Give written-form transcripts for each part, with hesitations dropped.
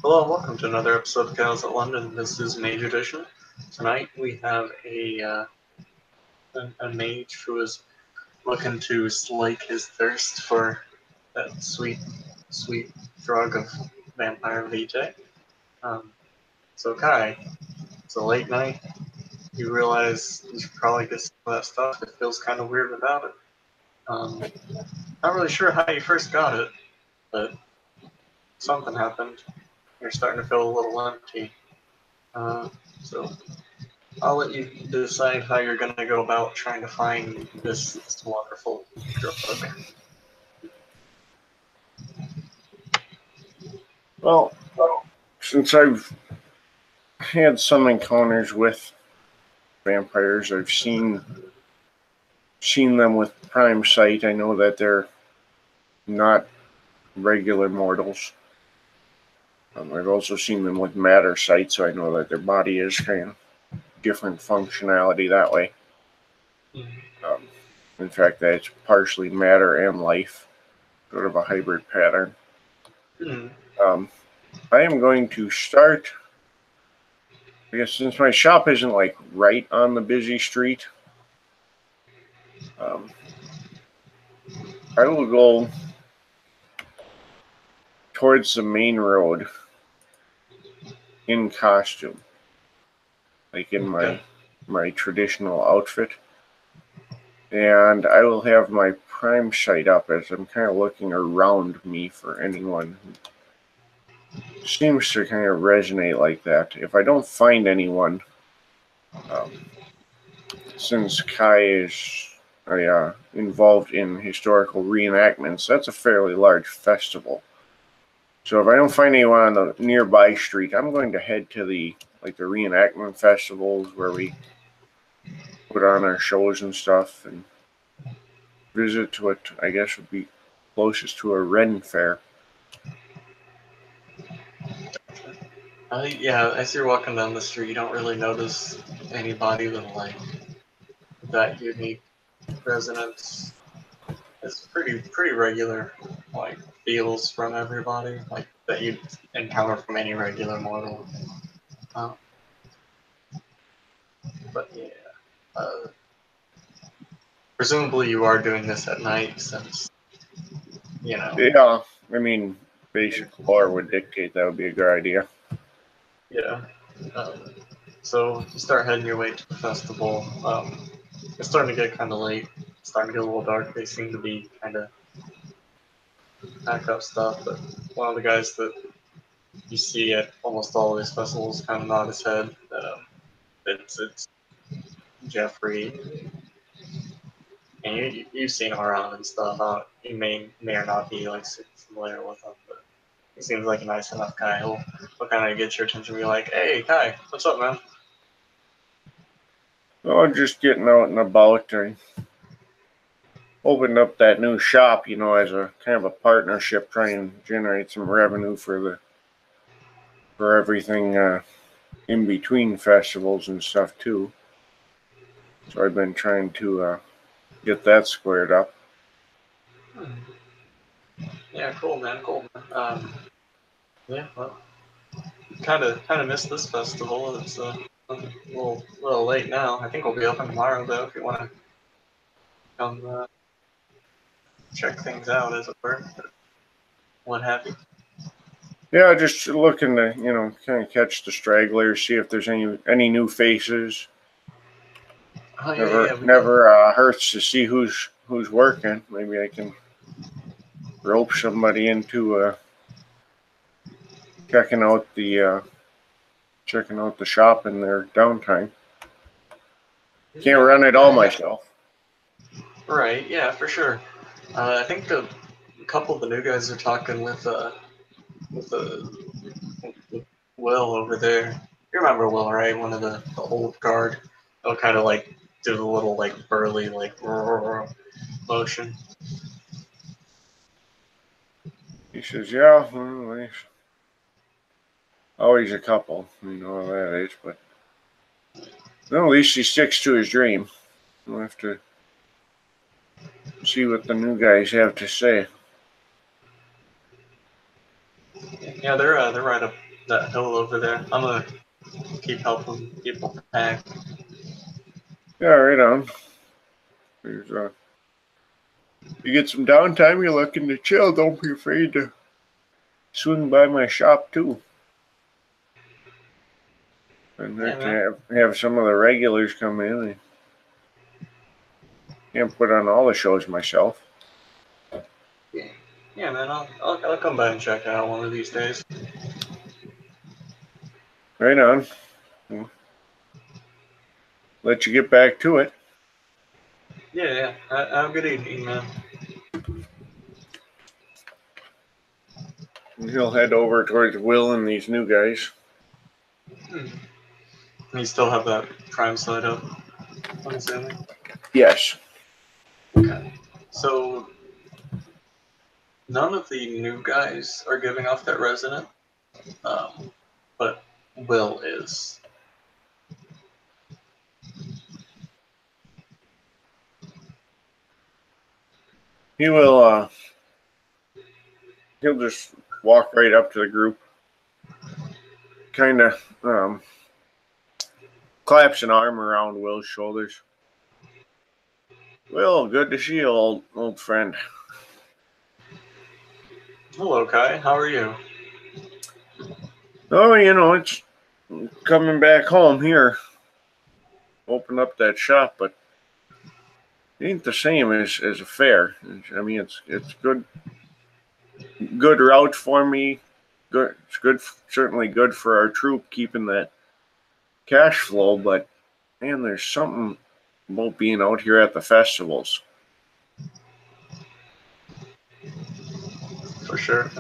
Hello and welcome to another episode of Gals at London. This is Mage Edition. Tonight we have a mage who is looking to slake his thirst for that sweet, sweet drug of vampire vitae. Um, so Kai, it's a late night. You realize you should probably get some of that stuff. It feels kind of weird without it. Um, Not really sure how you first got it, but something happened. You're starting to feel a little empty. So I'll let you decide how you're going to go about trying to find this wonderful drug. Well, since I've had some encounters with vampires, I've seen them with prime sight. I know that they're not regular mortals. I've also seen them with matter sight, so I know that their body is kind of different functionality that way. Um, in fact, that it's partially matter and life, sort of a hybrid pattern. I am going to start. I guess since my shop isn't like right on the busy street, I will go towards the main road in costume, like in my traditional outfit, and I will have my prime sight up as I'm kind of looking around me for anyone who seems to kind of resonate like that. If I don't find anyone, since Kai is involved in historical reenactments, that's a fairly large festival. So if I don't find anyone on the nearby street, I'm going to head to the reenactment festivals where we put on our shows and stuff, and visit what I guess would be closest to a Ren fair. Yeah, as you're walking down the street, you don't really notice anybody with that unique resonance. It's pretty regular feels from everybody that you encounter from any regular mortal. Um, but yeah, uh, presumably you are doing this at night since Yeah, I mean, basic lore would dictate that would be a good idea. Yeah. So you start heading your way to the festival. It's starting to get kind of late. It's starting to get a little dark. They seem to be kind of pack up stuff, but one of the guys that you see at almost all of these festivals kind of nod his head. It's Jeffrey, and you've seen him around and stuff. You may or not be super familiar with him, but he seems like a nice enough guy. He'll kind of get your attention. Be like, "Hey, Kai, what's up, man?" Oh, just getting out and about. I opened up that new shop, as a kind of a partnership, trying to generate some revenue for everything in between festivals and stuff too. So I've been trying to get that squared up. Yeah, cool, man. Cool, man. Yeah, well, kind of missed this festival. It's a little late now. I think we'll be open tomorrow though. If you want to come check things out, as it were. What have you? Yeah, just looking to kind of catch the stragglers, see if there's any new faces. Oh yeah, Never hurts to see who's working. Maybe I can rope somebody into checking out the shop in their downtime. Can't run it all myself. Right. Yeah, for sure. I think a couple of the new guys are talking with with Will over there. You remember Will, right? One of the old guard. They'll kind of do the little burly motion. He says, "Yeah, well, there's always a couple, how that is, but well, at least he sticks to his dream. We'll have to see what the new guys have to say." Yeah, they're right up that hill over there. I'm gonna keep helping people pack. Yeah, right on. There's, you get some downtime, you're looking to chill, don't be afraid to swing by my shop too. And Yeah, to man. have some of the regulars come in. I can't put on all the shows myself. Yeah, yeah, man. I'll come by and check it out one of these days. Right on. Let you get back to it. Yeah, yeah. Have a good evening, man. And he'll head over towards Will and these new guys. Hmm. You still have that prime side up, I'm assuming. Yes. Okay. So none of the new guys are giving off that resonant, but Will is. He will, he'll just walk right up to the group. Kind of, claps an arm around Will's shoulders. Will, good to see you, old friend. Hello, Kai. How are you? Oh, it's coming back home here. Open up that shop, but it ain't the same as a fair. I mean, it's good route for me. Good, it's good, certainly good for our troop keeping that cash flow. But man, there's something about being out here at the festivals. For sure.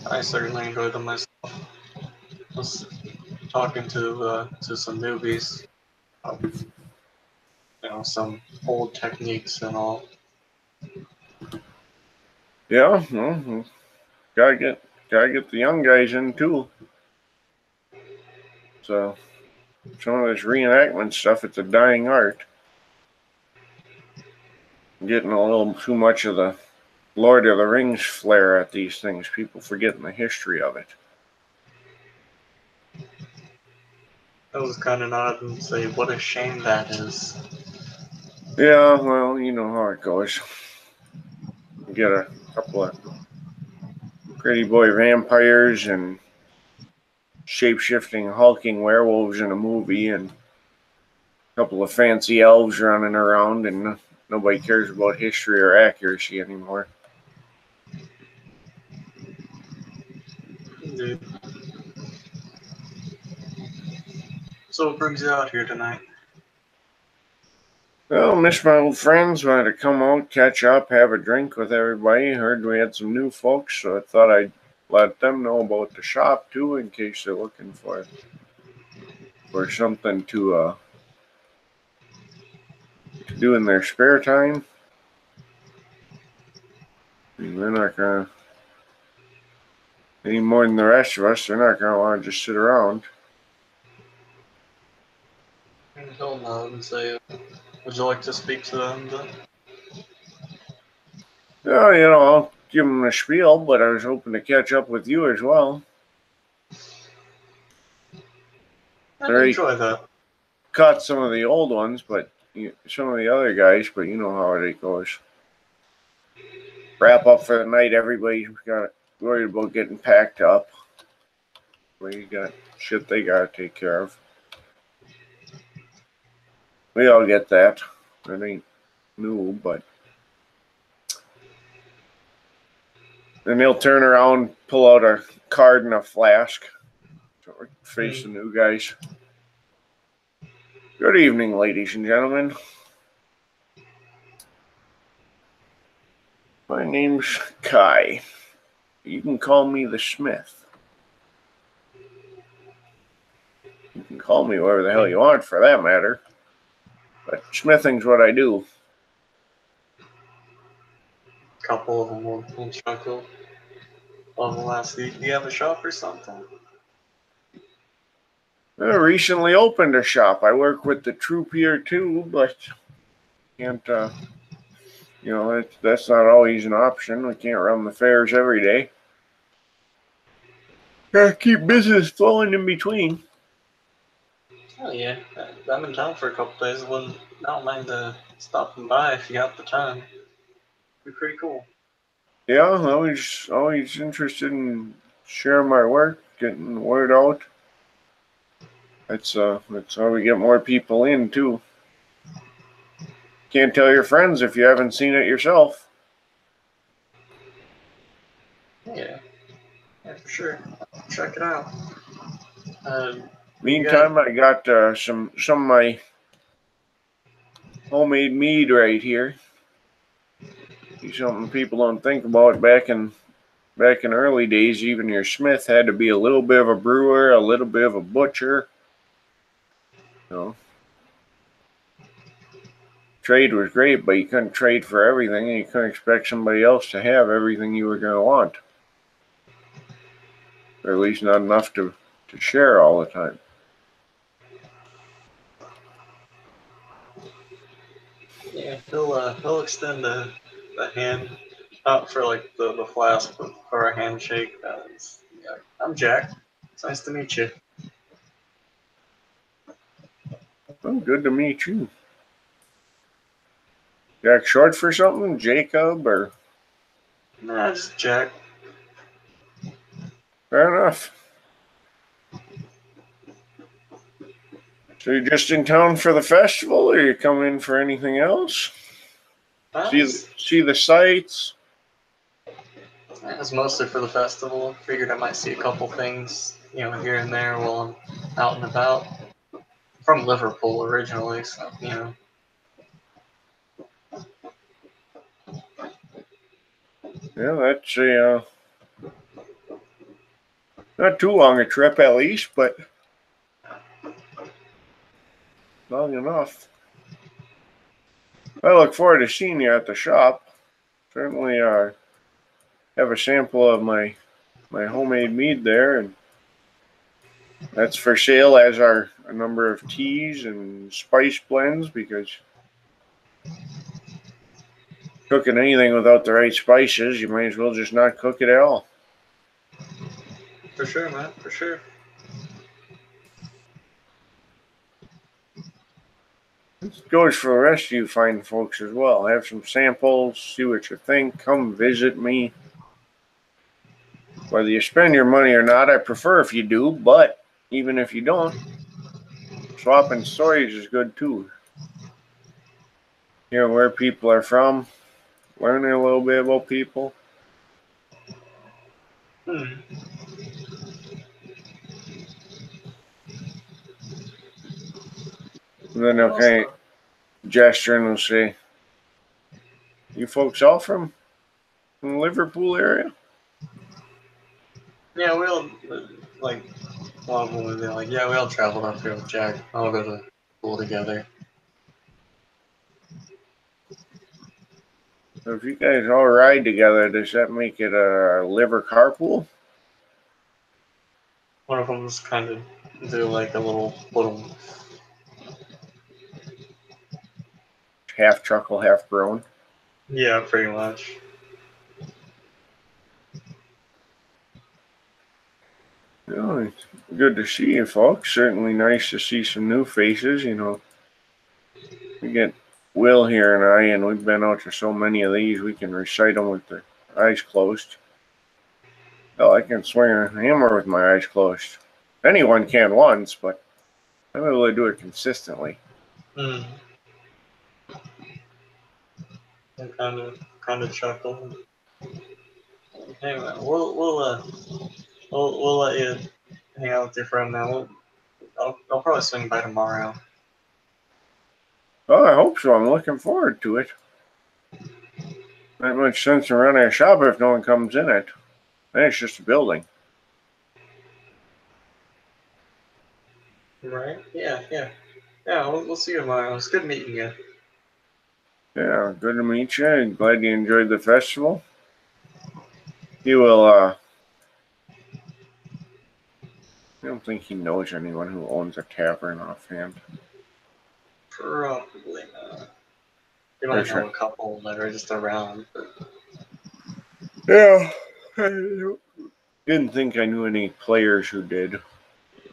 I certainly enjoy them myself. Was talking to some newbies, some old techniques and all. Yeah, well, gotta get the young guys in too. So some of this reenactment stuff, it's a dying art. Getting a little too much of the Lord of the Rings flair at these things. People forgetting the history of it. I was kind of nod and say, "What a shame that is." Yeah, well, you know how it goes. You get a couple of pretty boy vampires and shape-shifting hulking werewolves in a movie and a couple of fancy elves running around, and nobody cares about history or accuracy anymore. Indeed. So what brings you out here tonight? Well, miss my old friends, wanted to come out, catch up, have a drink with everybody. Heard we had some new folks, so I thought I'd let them know about the shop too, in case they're looking for something to do in their spare time. I mean, they're not gonna any more than the rest of us. They're not gonna want to just sit around. He'll nod and say, "Would you like to speak to them then?" Well, I'll give them a spiel, but I was hoping to catch up with you as well. I I'd already enjoy that. caught some of the old ones, but some of the other guys. But you know how it goes. Wrap up for the night. Everybody's got worried about getting packed up. We got shit they gotta take care of. We all get that. It ain't new, but then they'll turn around, pull out a card and a flask. So face the new guys. Good evening, ladies and gentlemen. My name's Kai. You can call me the Smith. You can call me whatever the hell you want for that matter. But smithing's what I do. A couple of them will chuckle. On the last week, do you have a shop or something? I recently opened a shop. I work with the troop here too, but can't, that's not always an option. We can't run the fairs every day. keep business flowing in between. Oh yeah, I'm in town for a couple days. I don't mind stopping by if you got the time. Be pretty cool. Yeah, always interested in sharing my work, getting the word out. That's how we get more people in too. Can't tell your friends if you haven't seen it yourself. Yeah, yeah, for sure. Check it out. You got Meantime, I got some of my homemade mead right here. Something people don't think about back in early days. Even your smith had to be a little bit of a brewer, a little bit of a butcher. You know, trade was great, but you couldn't trade for everything, and you couldn't expect somebody else to have everything you were going to want, or at least not enough to share all the time. yeah, he'll extend the hand out for like the flask for a handshake. Yeah, I'm Jack. It's nice to meet you. Well, good to meet you. Jack short for something? Jacob or Nah, just Jack. fair enough. So you're just in town for the festival, or you come in for anything else? That's See the sights. It's mostly for the festival. Figured I might see a couple things, here and there while I'm out and about. I'm from Liverpool originally, so. Yeah, that's a not too long a trip at least, but long enough. I look forward to seeing you at the shop. Certainly, have a sample of my homemade mead there, and that's for sale, as are a number of teas and spice blends, because cooking anything without the right spices, you might as well just not cook it at all. For sure, man. For sure. This goes for the rest of you fine folks as well. Have some samples, see what you think, come visit me. Whether you spend your money or not, I prefer if you do, but even if you don't, swapping stories is good too. Where people are from, learning a little bit about people. Hmm. And then they'll kind of gesture and they'll say, "You folks all from the Liverpool area?" Yeah, we all like a lot of them would be like, yeah, we all traveled up here with Jack. All go to school together. So if you guys all ride together, does that make it a liver carpool? One of them's kind of do like a little. Half chuckle, half groan. Yeah, pretty much. It's good to see you folks. Certainly nice to see some new faces. We get Will here and we've been out to so many of these, we can recite them with the eyes closed. Hell, I can swing a hammer with my eyes closed. Anyone can once, but I'm able to do it consistently. Hmm. I kind of chuckle. Hey man, we'll let you hang out with your friend now. I'll probably swing by tomorrow. Oh, I hope so. I'm looking forward to it. Not much sense in running a shop if no one comes in it. Then it's just a building. Right? Yeah, yeah. Yeah, we'll see you tomorrow. It's good meeting you. Yeah, good to meet you. I'm glad you enjoyed the festival. He will, I don't think he knows anyone who owns a tavern offhand. Probably not. You For might know sure. a couple that are just around, but Yeah. He Didn't think I knew any players who did.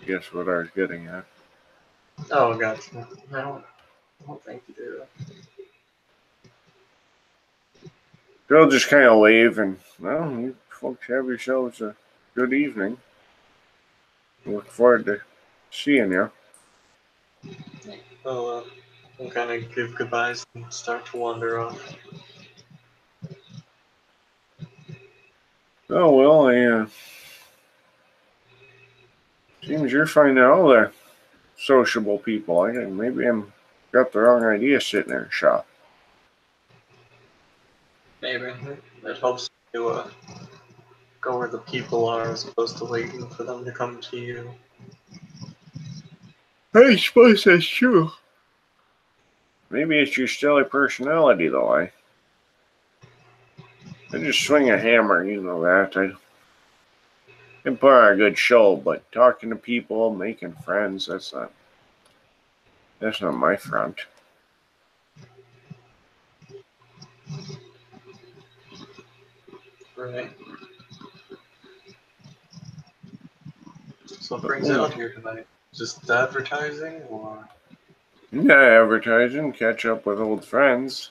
Guess what I was getting at. Oh, gotcha. I don't think you do. They'll just kind of wave and, well, you folks have yourselves a good evening. Look forward to seeing you. We'll kind of give goodbyes and start to wander off. Oh, well, seems you're finding all the sociable people. Maybe I'm got the wrong idea sitting in a shop. Maybe it helps you go where the people are as opposed to waiting for them to come to you. I suppose that's true. Maybe it's your stellar personality, though. I just swing a hammer, you know that. I can put on a good show, but talking to people, making friends, that's not my front. Right. So what But, brings you out here tonight? Just advertising, or? yeah, advertising, catch up with old friends.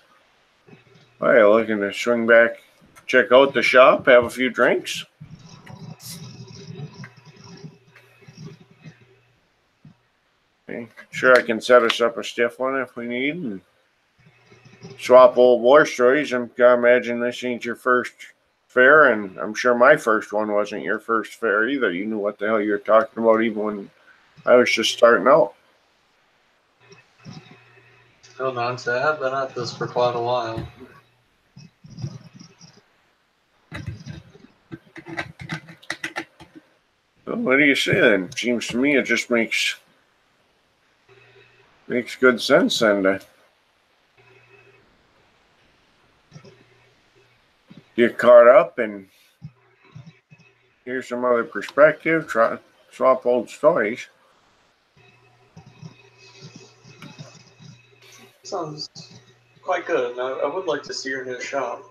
Why, you looking to swing back, check out the shop, have a few drinks? Okay. Sure, I can set us up a stiff one if we need, and swap old war stories. I imagine this ain't your first fair, and I'm sure my first one wasn't your first fair either. You knew what the hell you were talking about even when I was just starting out. No nonsense. I have been at this for quite a while. Well, what do you say then? Seems to me it just makes good sense, and get caught up and hear some other perspective. Try swap old stories. Sounds quite good. I would like to see your new shop.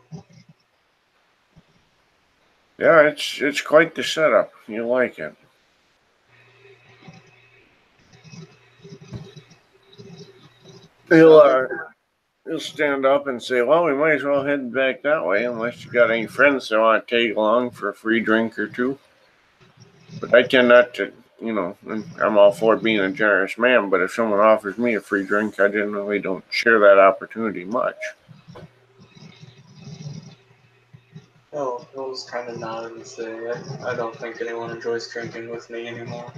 Yeah, it's quite the setup. You like it. He'll Well, uh, he'll stand up and say, "Well, we might as well head back that way, unless you got any friends that want to tag along for a free drink or two." But I tend not to, I'm all for being a generous man. But if someone offers me a free drink, I generally don't share that opportunity much. He'll just kind of nod and say, I don't think anyone enjoys drinking with me anymore.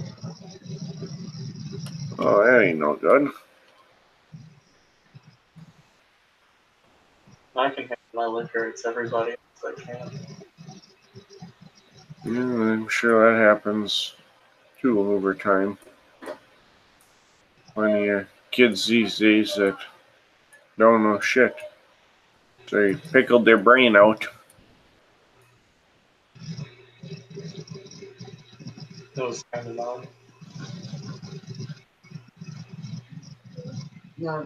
Oh, that ain't no good. I can handle my liquor. It's everybody else that can't. Yeah, I'm sure that happens too over time. Plenty of kids these days that don't know shit. They pickled their brain out. It was kind of nod. Yeah.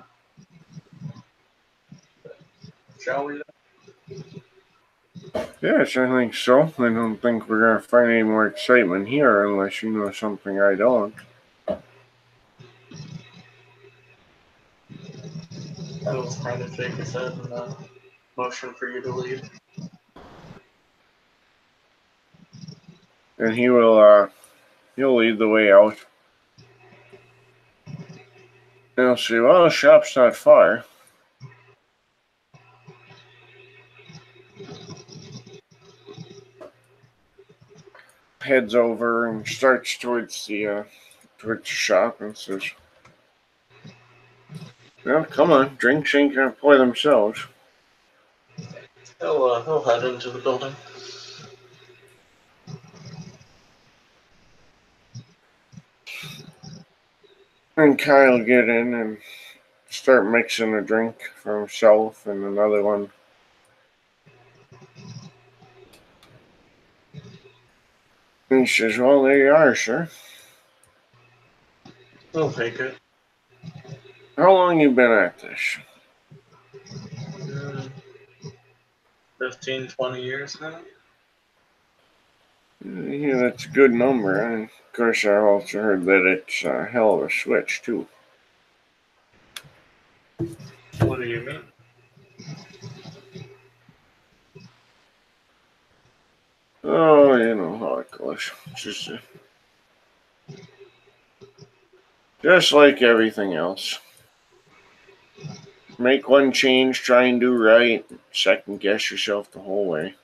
Shall we? Yes, I think so. I don't think we're gonna find any more excitement here unless you know something I don't. I was kind of shake his head and motion for you to leave. And he'll lead the way out. And he'll say, "Well, the shop's not far." Heads over and starts towards the shop and says, "Well, come on, drinks ain't gonna pour themselves." He'll head into the building. And Kyle get in and start mixing a drink for himself and another one. And he says, "Well, there you are, sir. He'll take it. How long you been at this?" 15, 20 years now. Yeah, that's a good number. And of course, I also heard that it's a hell of a switch, too. What do you mean? Oh, you know how it goes. Just like everything else. Make one change, try and do right, second guess yourself the whole way.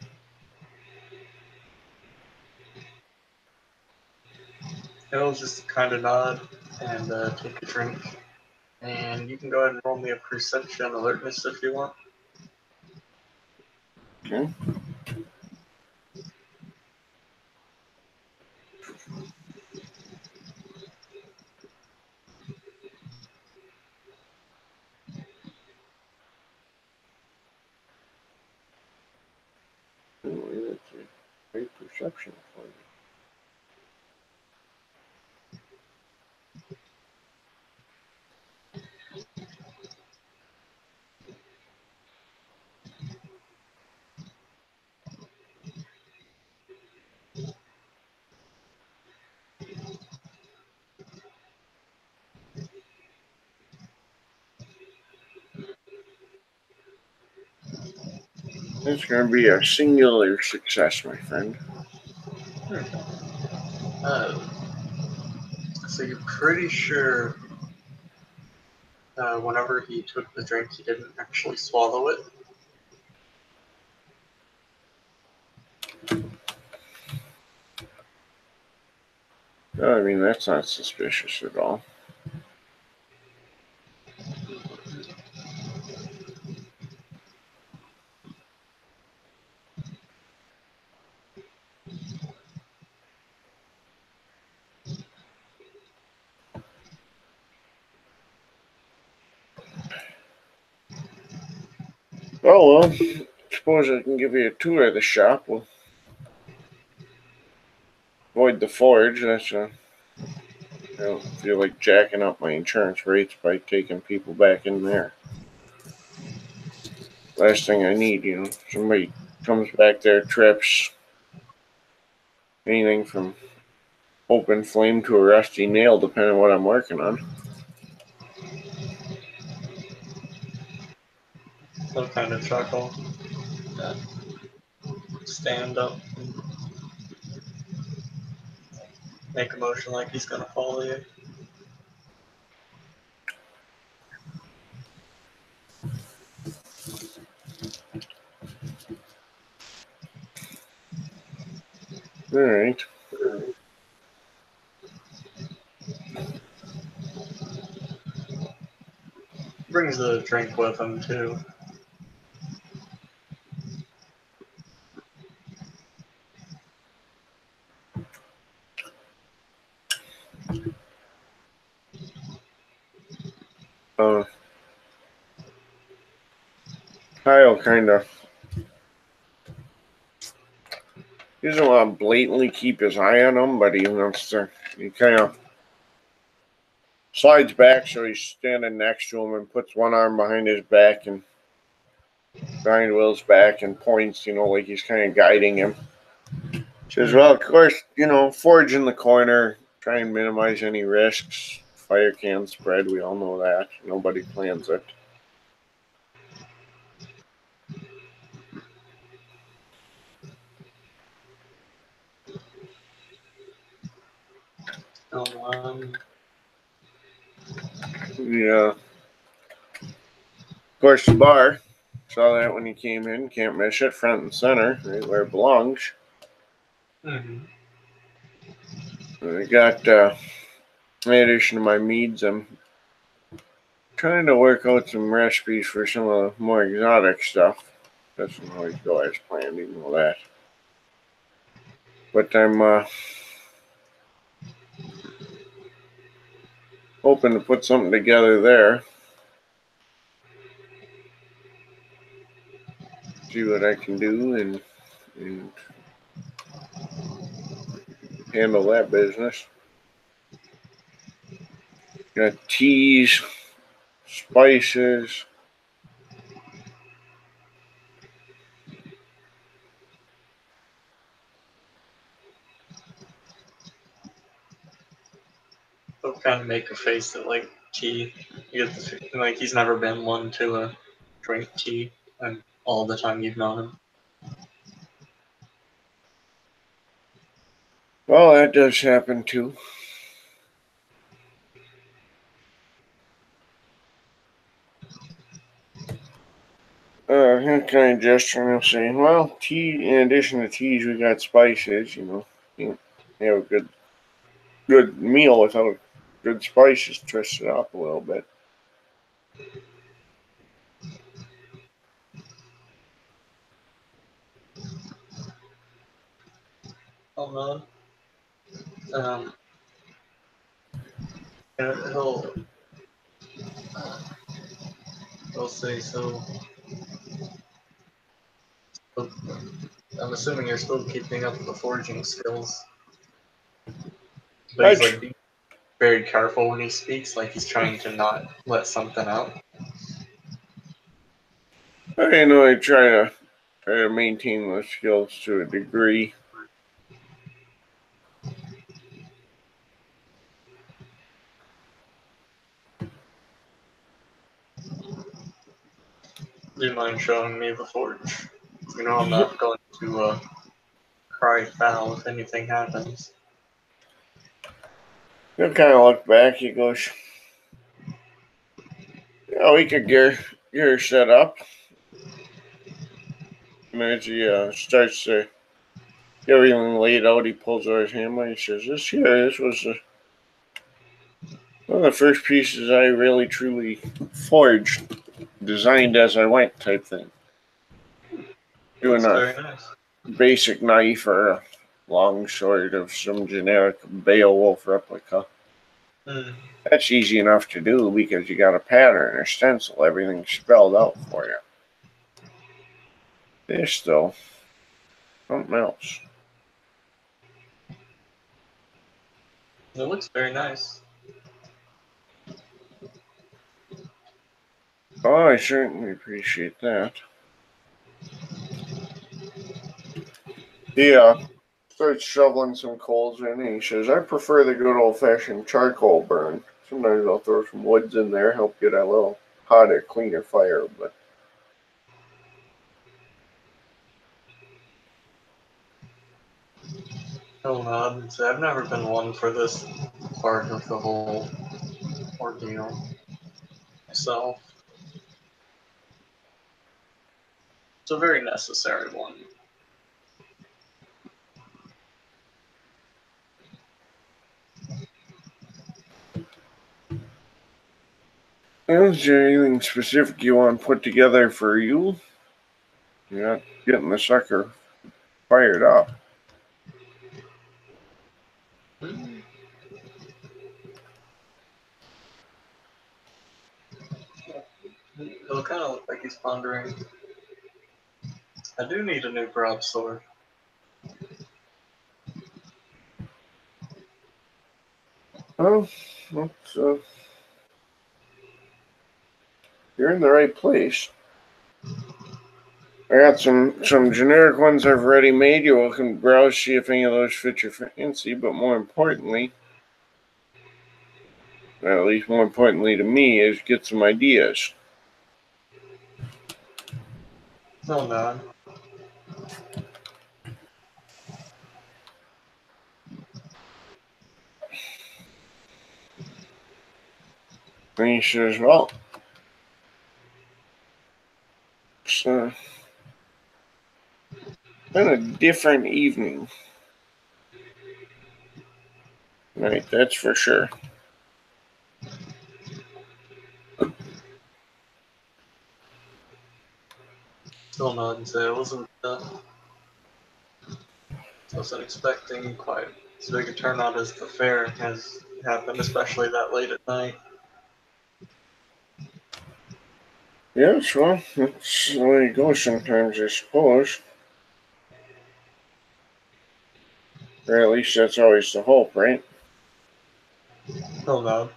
He'll just kind of nod and take a drink. And you can go ahead and roll me a perception alertness if you want. Okay. Anyway, that's a great perception for you. It's going to be a singular success, my friend. Uh, so you're pretty sure whenever he took the drink, he didn't actually swallow it. I mean, that's not suspicious at all. Oh, well, suppose I can give you a tour of the shop. We'll avoid the forge. I don't feel like jacking up my insurance rates by taking people back in there. Last thing I need, somebody comes back there, trips, anything from open flame to a rusty nail, depending on what I'm working on. He'll kind of chuckle, uh, stand up, and make a motion like he's gonna follow you. All right. Brings the drink with him too. Uh, Kyle kind of, he doesn't want to blatantly keep his eye on him, but he kind of slides back so he's standing next to him and puts one arm behind his back and behind Will's back and points, like he's kind of guiding him. Says, well, of course, forge in the corner, try and minimize any risks. Fire can spread, we all know that. Nobody plans it. Yeah. Of course, the bar. Saw that when you came in. Can't miss it. Front and center, right where it belongs. Mm-hmm. I got, in addition to my meads, I'm trying to work out some recipes for some of the more exotic stuff. Doesn't always go as planned, you know that. But I'm hoping to put something together there. See what I can do and handle that business. Got teas, spices. he'll kind of make a face at like tea. Like he's never been one to drink tea, and all the time you've known him. Well, that does happen too. He'll kind of gesture and he'll say, well, tea, in addition to teas, we got spices, you know. You have a good meal without good spices, twist it up a little bit. Oh man. And he'll say so. I'm assuming you're still keeping up the forging skills, but he's like being very careful when he speaks, like he's trying to not let something out. I know I try to maintain those skills to a degree. Do you mind showing me the forge? You know I'm not going to cry foul if anything happens. He'll kind of look back. He goes, yeah, we could get her set up. And as he starts to get everything laid out, he pulls out his hammer. He says, this was one of the first pieces I really truly forged, designed as I went type thing. Doing Looks a very nice. basic knife or a long sword of some generic Beowulf replica. That's easy enough to do because you got a pattern, a stencil, everything's spelled out for you. This, though, something else. It looks very nice. Oh, I certainly appreciate that. He starts shoveling some coals in and he says, I prefer the good old-fashioned charcoal burn. Sometimes I'll throw some woods in there, help get a little hotter, cleaner fire, but Oh no, I've never been one for this part of the whole ordeal myself. It's a very necessary one. is there anything specific you want put together for you? You're not getting the sucker fired up. It'll kind of look like he's pondering. I do need a new broadsword. Oh, you're in the right place. I got some generic ones I've already made. You can browse, see if any of those fit your fancy. But more importantly, at least more importantly to me, is get some ideas. Oh no. And he says, "Well, it's been a different evening, right? That's for sure." Still not and say I wasn't expecting quite as big a turnout as the fair has happened, especially that late at night. Yes, well, that's the way it goes sometimes, I suppose. Or at least that's always the hope, right? Oh no.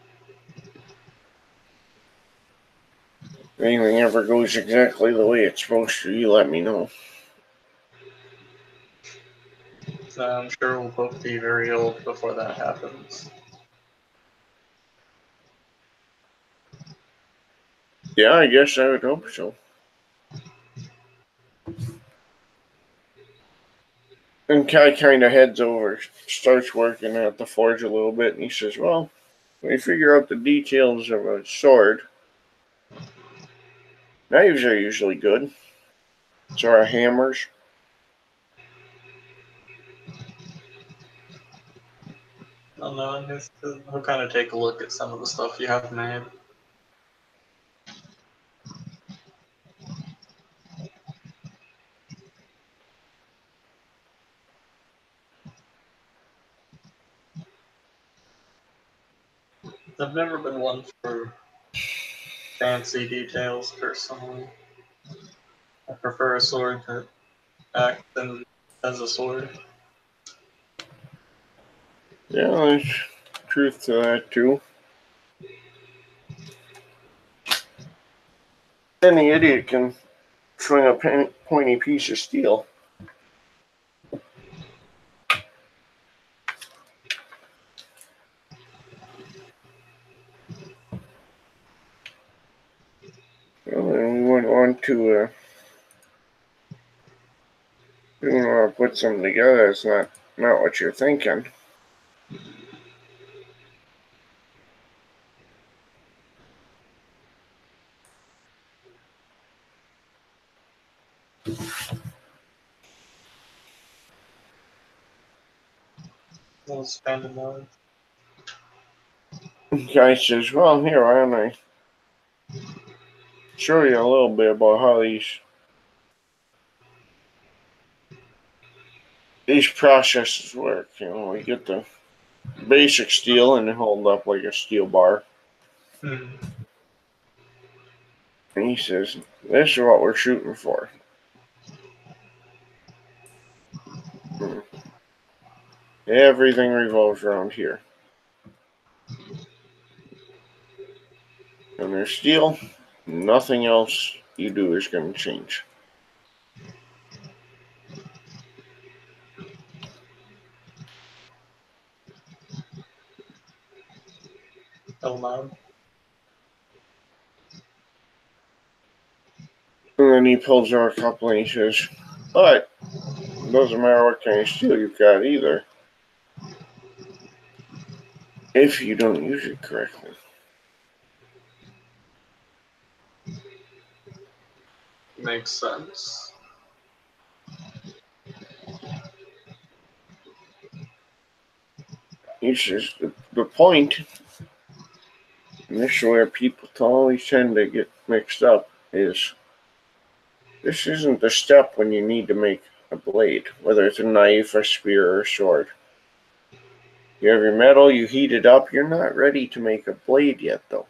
If anything ever goes exactly the way it's supposed to, you let me know. So I'm sure we'll both be very old before that happens. Yeah, I guess I would hope so. And Kai kind of heads over, starts working at the forge a little bit, and he says, well, when you figure out the details of a sword, knives are usually good. So are hammers. I don't know, he'll kind of take a look at some of the stuff you have made. I've never been one for fancy details personally. I prefer a sword that acts as a sword. Yeah, there's truth to that, too. Any idiot can swing a pointy piece of steel. Well, we wouldn't want to put something together. It's not what you're thinking. We'll spend a month. The guy says, well, here, why don't I show you a little bit about how these processes work. We get the basic steel and hold up like a steel bar. Mm. And he says, this is what we're shooting for. Everything revolves around here. And there's steel, nothing else you do is going to change. Loud. And then he pulls out a couple and he says, but it doesn't matter what kind of steel you've got either, if you don't use it correctly. Makes sense. He says, the point, and this is where people always tend to get mixed up, is this isn't the step when you need to make a blade, whether it's a knife, a spear, or a sword. You have your metal, you heat it up, you're not ready to make a blade yet, though.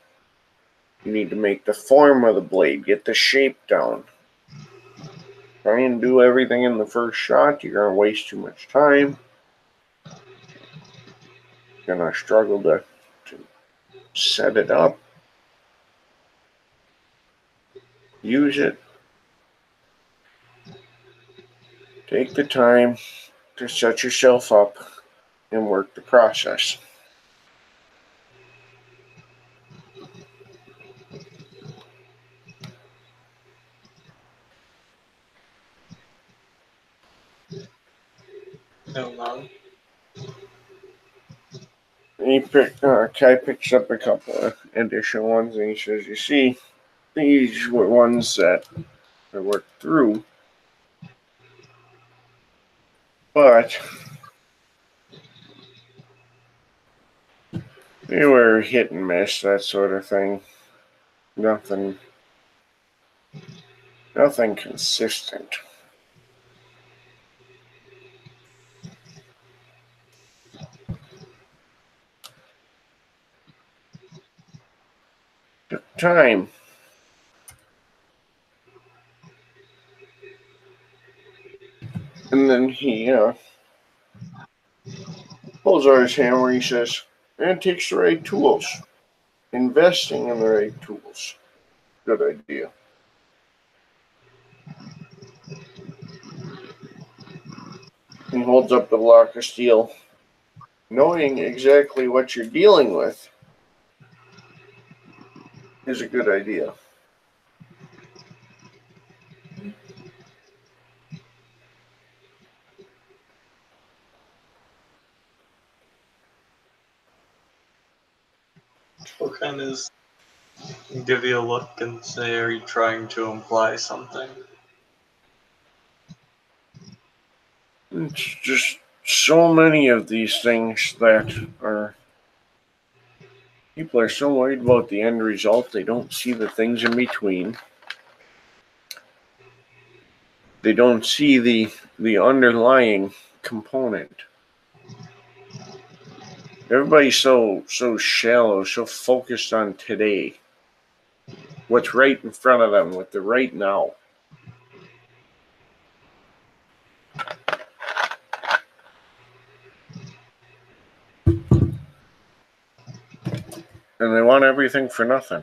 You need to make the form of the blade, get the shape down. Try and do everything in the first shot, you're going to waste too much time. You're going to struggle to set it up. Use it. Take the time to set yourself up and work the process. Loud. Kai picks up a couple of additional ones and he says, you see, these were ones that I worked through, but they were hit and miss, that sort of thing. Nothing consistent. Took time. And then he pulls out his hammer. He says, and it takes the right tools. Investing in the right tools. Good idea. He holds up the block of steel. Knowing exactly what you're dealing with is a good idea. He'll kind of give you a look and say, "Are you trying to imply something?" It's just so many of these things that are. People are so worried about the end result, they don't see the things in between. They don't see the underlying component. Everybody's so shallow, so focused on today. What's right in front of them, with the right now. And they want everything for nothing.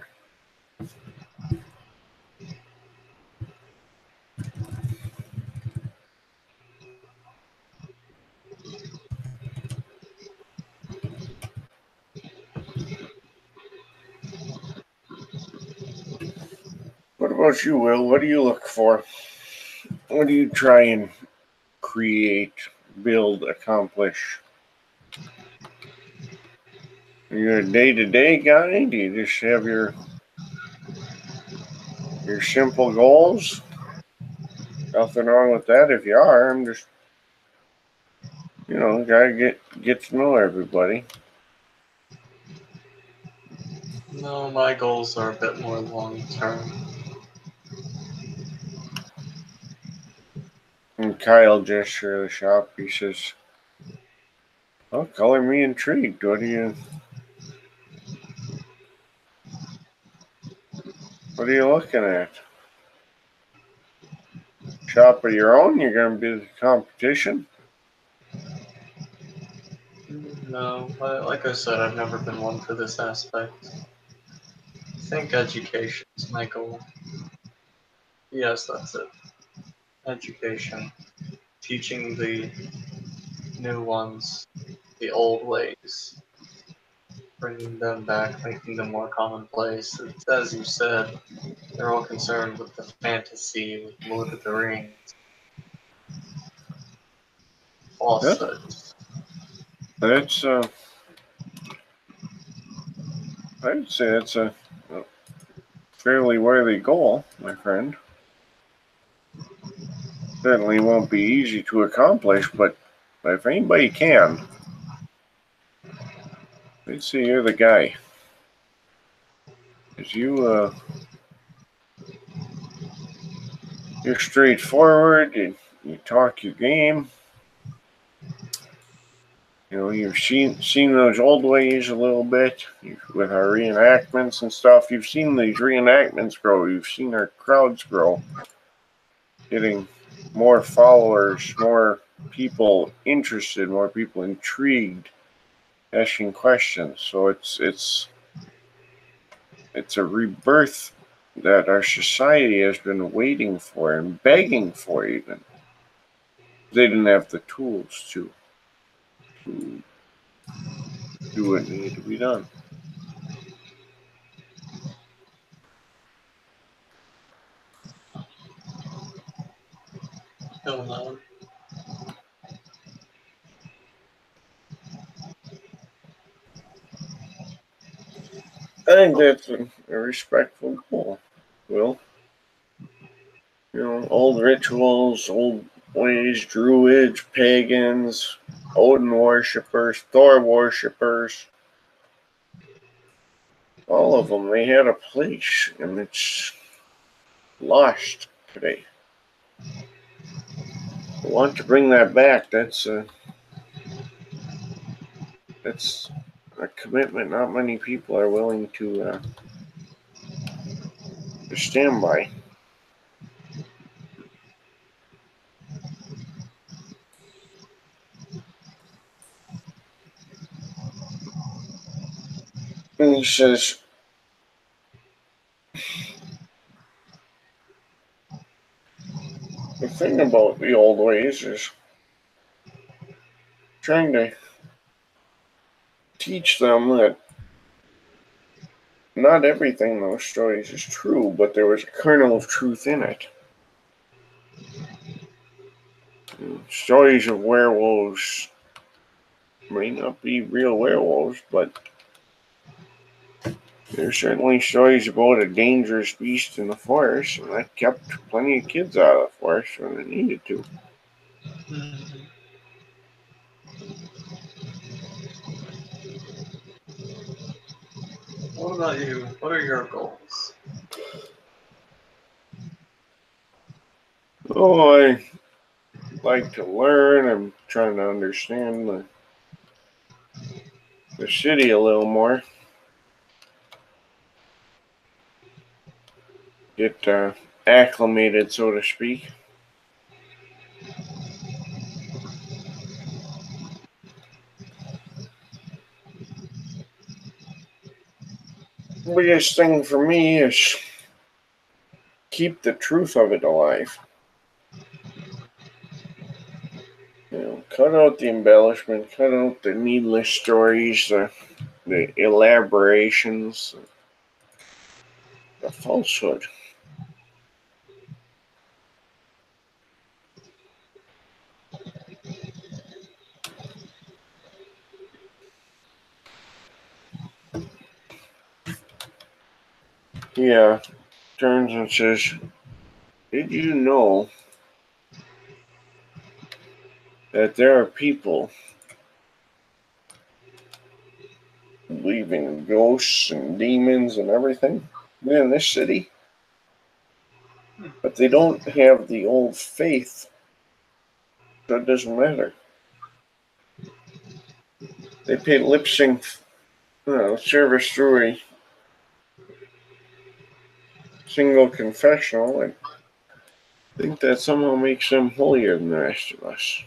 What about you, Will? What do you look for? What do you try and create, build, accomplish? Are you a day-to-day guy? Do you just have your simple goals? Nothing wrong with that if you are. I'm just, gotta get to know everybody. No, my goals are a bit more long-term. And Kyle gesture the shop. He says, "Oh, color me intrigued. What are you looking at? Shop of your own? You're gonna be the competition?" No, like I said, I've never been one for this aspect. I think education is my goal. Yes, that's it. Education. Teaching the new ones the old ways. Bringing them back, making them more commonplace. It's, as you said, they're all concerned with the fantasy, with Lord of the Rings, Yeah, falsehoods. that's I'd say it's a fairly worthy goal, my friend. Certainly won't be easy to accomplish, but if anybody can, I'd say you're the guy. Cause you're straightforward. You talk your game. You've seen those old ways a little bit with our reenactments and stuff. You've seen these reenactments grow. You've seen our crowds grow, getting more followers, more people interested, more people intrigued, asking questions. So it's a rebirth that our society has been waiting for and begging for. Even they didn't have the tools to do what needed to be done. Still no. I think that's a respectful goal. Will, old rituals, old ways, druids, pagans, Odin worshippers, Thor worshippers, all of them, they had a place, and it's lost today. I want to bring that back. That's a commitment not many people are willing to stand by. And he says, the thing about the old ways is trying to teach them that not everything in those stories is true, but there was a kernel of truth in it. Stories of werewolves may not be real werewolves, but There's certainly stories about a dangerous beast in the forest, and that kept plenty of kids out of the forest when they needed to. Mhm. What about you? What are your goals? Oh, I like to learn. I'm trying to understand the city a little more. Get acclimated, so to speak. The biggest thing for me is keep the truth of it alive. Cut out the embellishment, cut out the needless stories, the elaborations, the falsehood. Yeah, turns and says, "Did you know that there are people who believe in ghosts and demons and everything in this city? But they don't have the old faith, so it doesn't matter. They pay lip sync service through a single confessional and think that somehow makes them holier than the rest of us."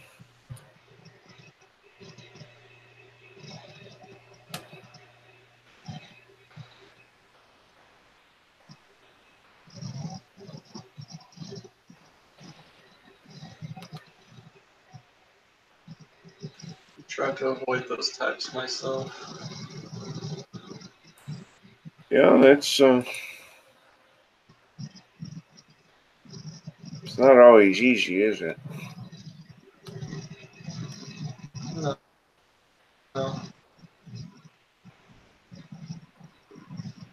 I try to avoid those types myself. Yeah, it's not always easy, is it? No, no.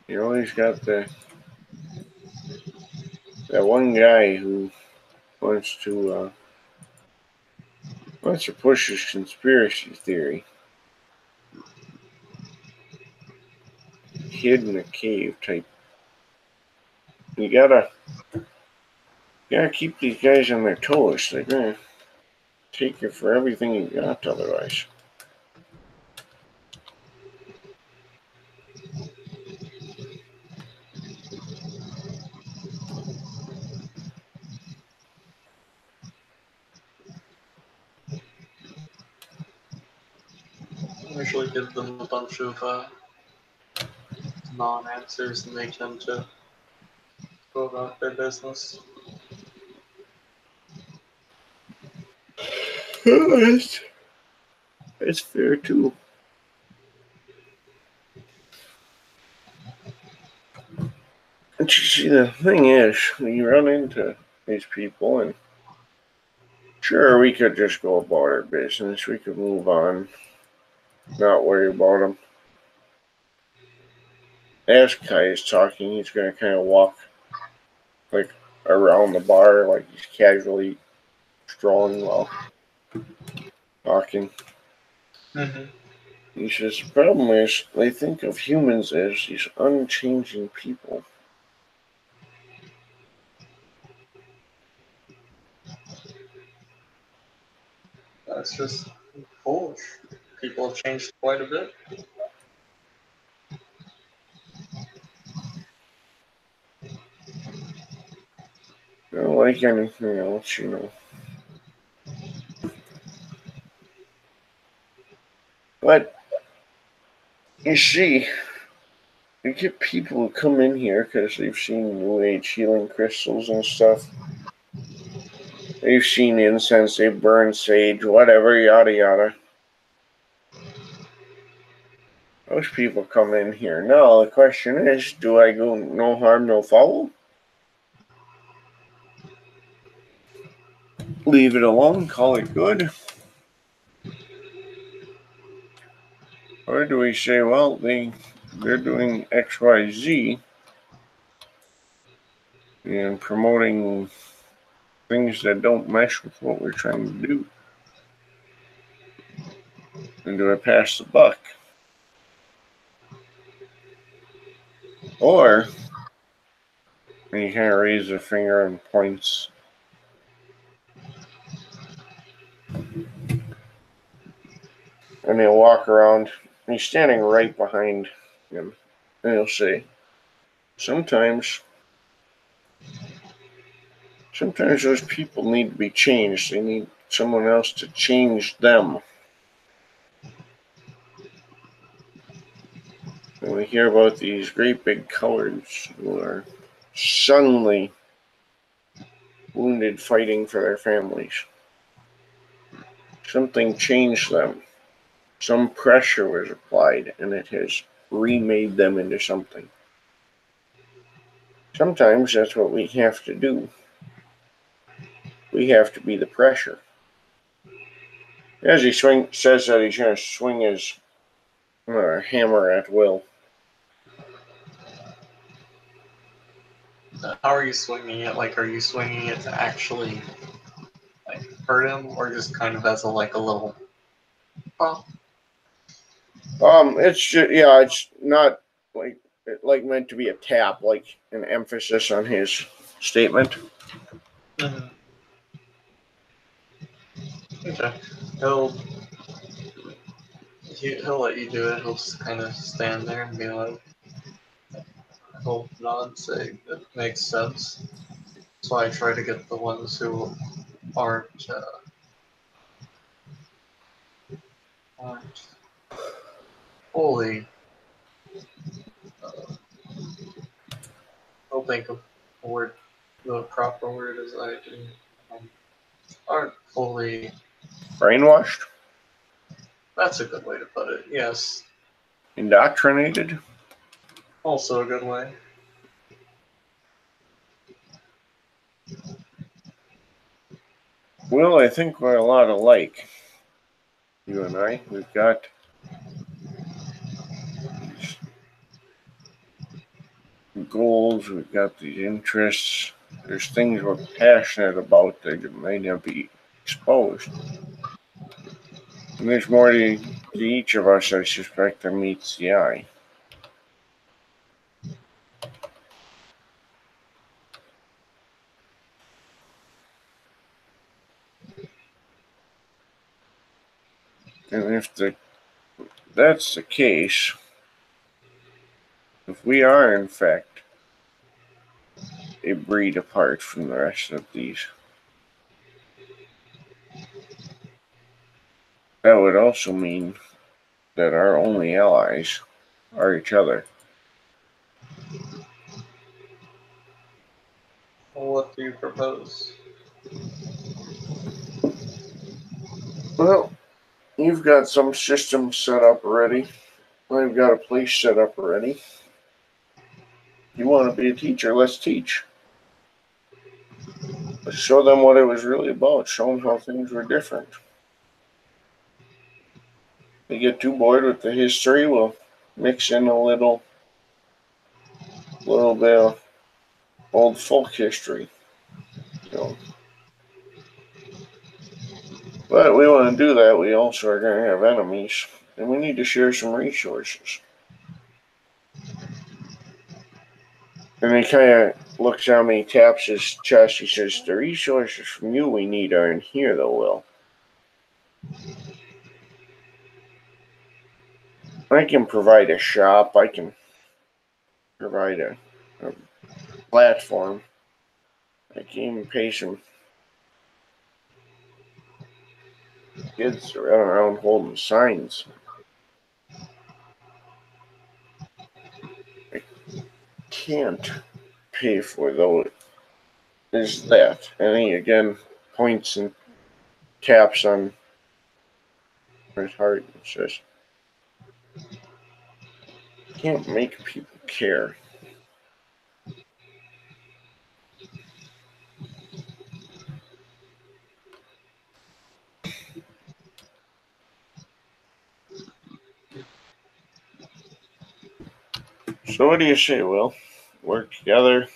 You always got that one guy who wants to push his conspiracy theory. Hid in a cave type. You gotta keep these guys on their toes. They're gonna take you for everything you got otherwise. I usually give them a bunch of non-answers and make them to go about their business. It's, it's fair too. And you see, the thing is, when you run into these people, and sure, we could just go about our business. We could move on, not worry about them. As Kai is talking, he's going to kind of walk like around the bar, like he's casually strolling while talking. Mm-hmm. He says, "The problem is they think of humans as these unchanging people." That's just foolish. People have changed quite a bit. Like anything else. But you see, you get people who come in here because they've seen New Age healing crystals and stuff. They've seen incense, they've burned sage, whatever, yada yada. Those people come in here. Now the question is, do I go no harm, no foul? Leave it alone, call it good? Or do we say, well, they they're doing XYZ and promoting things that don't mesh with what we're trying to do. And do I pass the buck? Or he kind of raises a finger and points. And he'll walk around. And he's standing right behind him. And he'll say, sometimes those people need to be changed. They need someone else to change them. And we hear about these great big cowards who are suddenly wounded fighting for their families. Something changed them. Some pressure was applied and it has remade them into something. Sometimes that's what we have to do. We have to be the pressure. As he says that, he's going to swing his hammer at Will. How are you swinging it? Like, are you swinging it to actually like hurt him, or just kind of as a little? Oh. It's just, yeah, it's not like meant to be a tap, like an emphasis on his statement. Mm-hmm. Okay. He'll let you do it. He'll just kind of stand there and be like, he'll nod and say, "It makes sense." So I try to get the ones who aren't fully. I'll think of a word, the proper word as I do. Aren't fully. Brainwashed? That's a good way to put it. Yes. Indoctrinated? Also a good way. Well, I think we're a lot alike. You and I. We've got these goals, we've got these interests. There's things we're passionate about that may not be exposed. And there's more to each of us, I suspect, than meets the eye. And if that's the case, if we are in fact a breed apart from the rest of these, that would also mean that our only allies are each other. What do you propose? Well, you've got some system set up already. I've got a place set up already. You want to be a teacher? Let's teach. Let's show them what it was really about. Show them how things were different. They get too bored with the history, we'll mix in a little bit of old folk history. You know. But we want to do that. We also are going to have enemies, and we need to share some resources. And he kind of looks at me, taps his chest. He says, the resources from you we need are in here, though, Will. I can provide a shop. I can provide a platform. I can even pay some kids to run around holding signs. I can't pay for though is that. And he again points and taps on his heart and says, can't make people care. So what do you say, Will? Work together?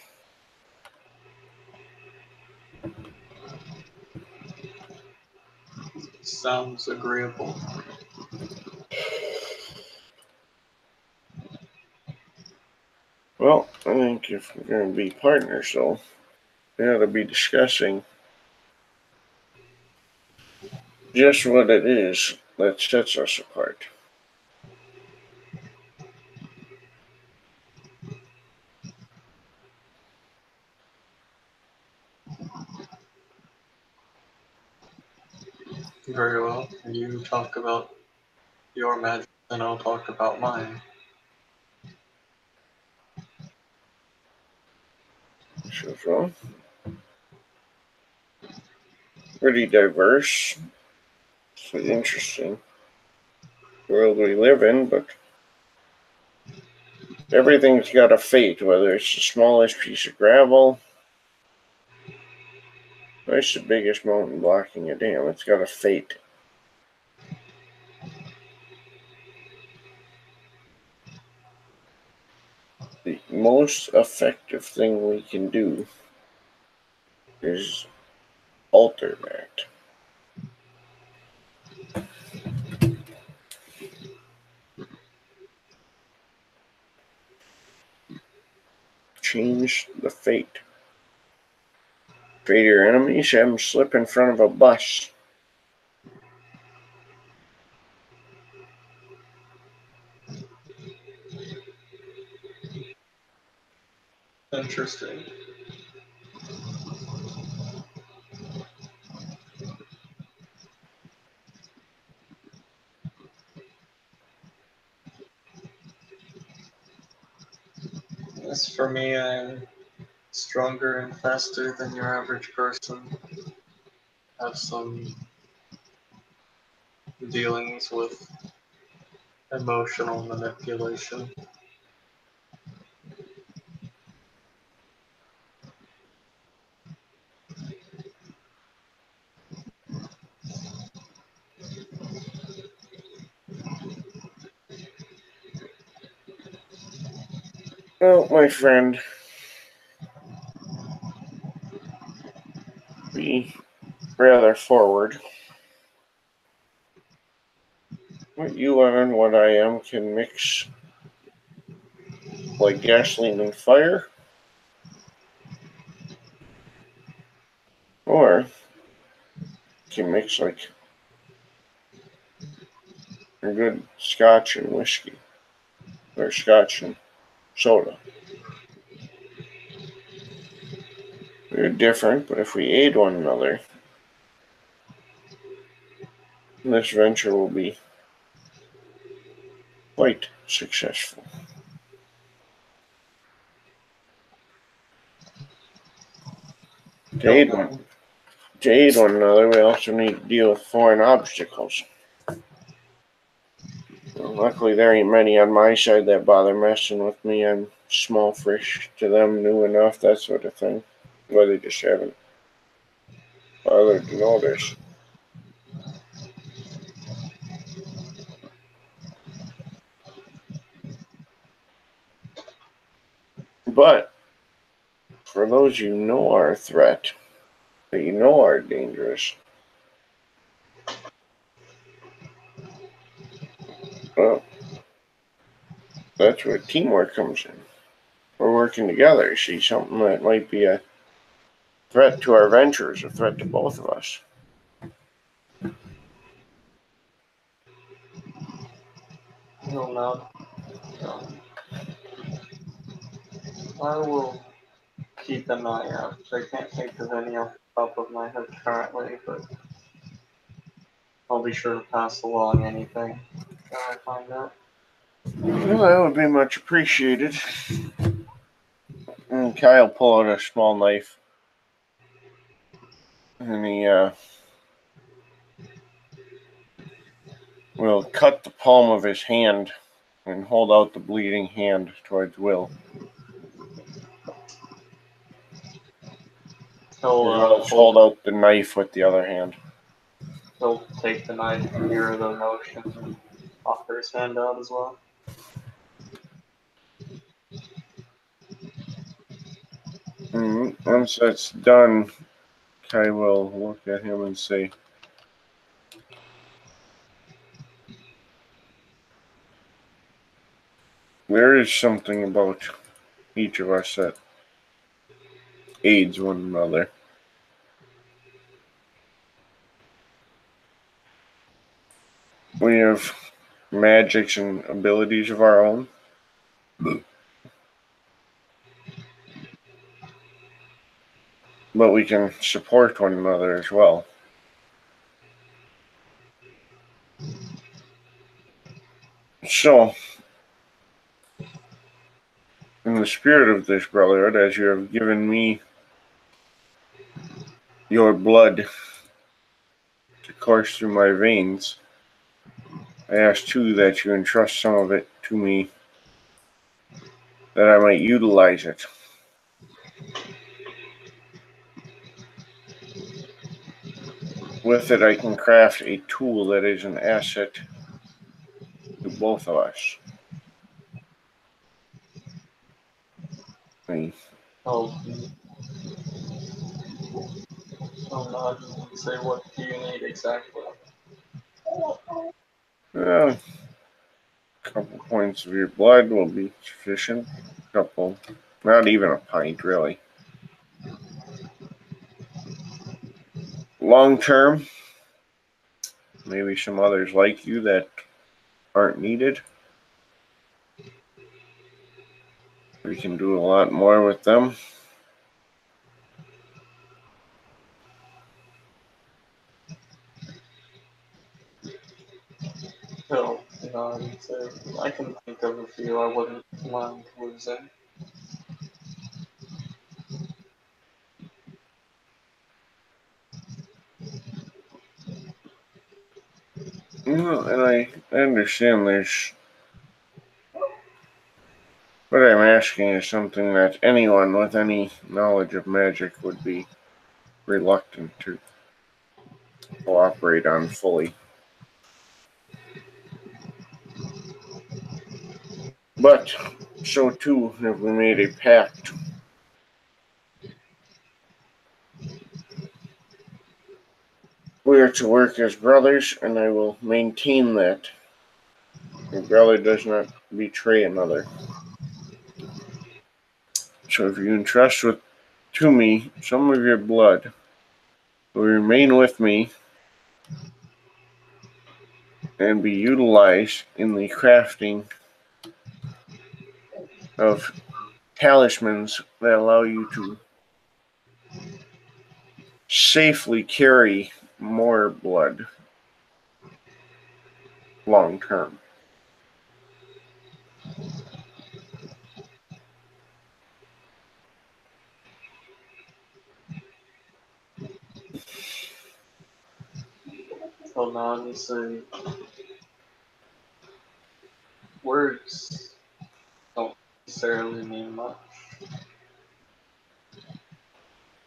Sounds agreeable. Well, I think if we're going to be partners, though, we ought to be discussing just what it is that sets us apart. Very well. You talk about your magic, and I'll talk about mine. So, pretty diverse. It's an interesting world we live in, but everything's got a fate, whether it's the smallest piece of gravel, or it's the biggest mountain blocking a dam. It's got a fate. The most effective thing we can do is alter that. Change the fate. Fate your enemies, have them slip in front of a bus. Interesting. As for me, I'm stronger and faster than your average person. Have some dealings with emotional manipulation. Well, my friend, be rather forward. What you are and what I am can mix like gasoline and fire, or can mix like a good scotch and whiskey, or scotch and soda. We're different, but if we aid one another, this venture will be quite successful. To Don't aid know. one, to aid one another, we also need to deal with foreign obstacles. Well, luckily, there ain't many on my side that bother messing with me. I'm small fish to them, new enough, that sort of thing. Well, they just haven't bothered to notice. But for those you know are a threat, that you know are dangerous, well, that's where teamwork comes in. We're working together. See, something that might be a threat to our ventures, a threat to both of us. You'll know. Um, I will keep an eye out. I can't think of any off the top of my head currently, but I'll be sure to pass along anything that I find out. Well, that would be much appreciated. And Kyle pull out a small knife, and he will cut the palm of his hand and hold out the bleeding hand towards Will, He'll as well as hold. hold out the knife with the other hand. He'll take the knife and mirror the motion and offer his hand out as well. Once that's done, Kai will look at him and say, there is something about each of us that aids one another. We have magics and abilities of our own. But we can support one another as well. So, in the spirit of this brotherhood, as you have given me your blood to course through my veins, I ask too that you entrust some of it to me that I might utilize it. With it, I can craft a tool that is an asset to both of us. Oh, no, say what do you need exactly? A couple points of your blood will be sufficient. Couple, not even a pint, really. Long term, maybe some others like you that aren't needed. We can do a lot more with them. No, say I can think of a few I wouldn't mind losing. And I understand there's. What I'm asking is something that anyone with any knowledge of magic would be reluctant to cooperate on fully. But so too have we made a pact. We are to work as brothers, and I will maintain that. A brother does not betray another. So if you entrust to me some of your blood, will remain with me and be utilized in the crafting of talismans that allow you to safely carry more blood long term. So now obviously words don't necessarily mean much.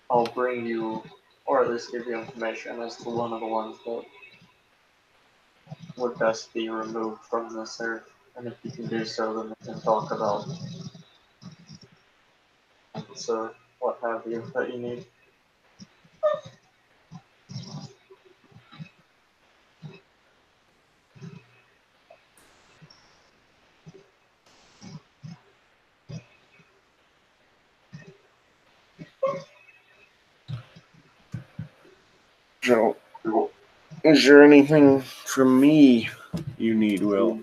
I'll bring you, or at least give you information as to one of the ones that would best be removed from this earth. And if you can do so, then we can talk about so what have you that you need. So, is there anything from me you need, Will?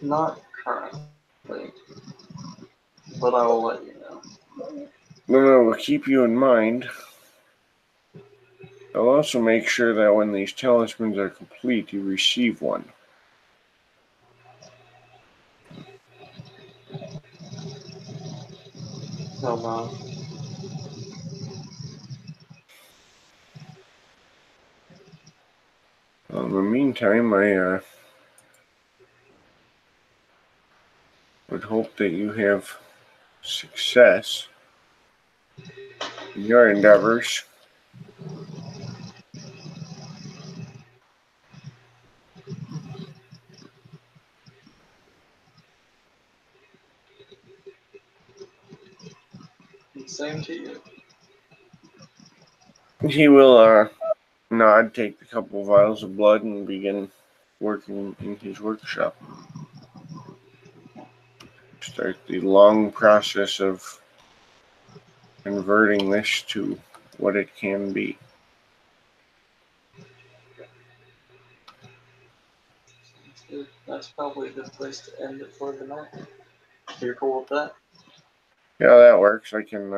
Not currently, but I will let you know. Then I will keep you in mind. I'll also make sure that when these talismans are complete, you receive one. No, no. In the meantime, I would hope that you have success in your endeavors. Same to you. He will nod, take the couple vials of blood, and begin working in his workshop. Start the long process of converting this to what it can be. That's probably a good place to end it for the night. You're cool with that? Yeah, that works. I can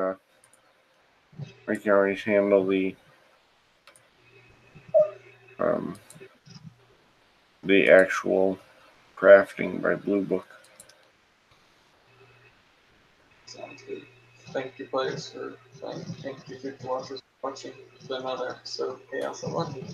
always handle um, the actual crafting by Blue Book. Sounds good. Thank you, players, for playing. Thank you, future watchers, for watching another episode of Chaos at London.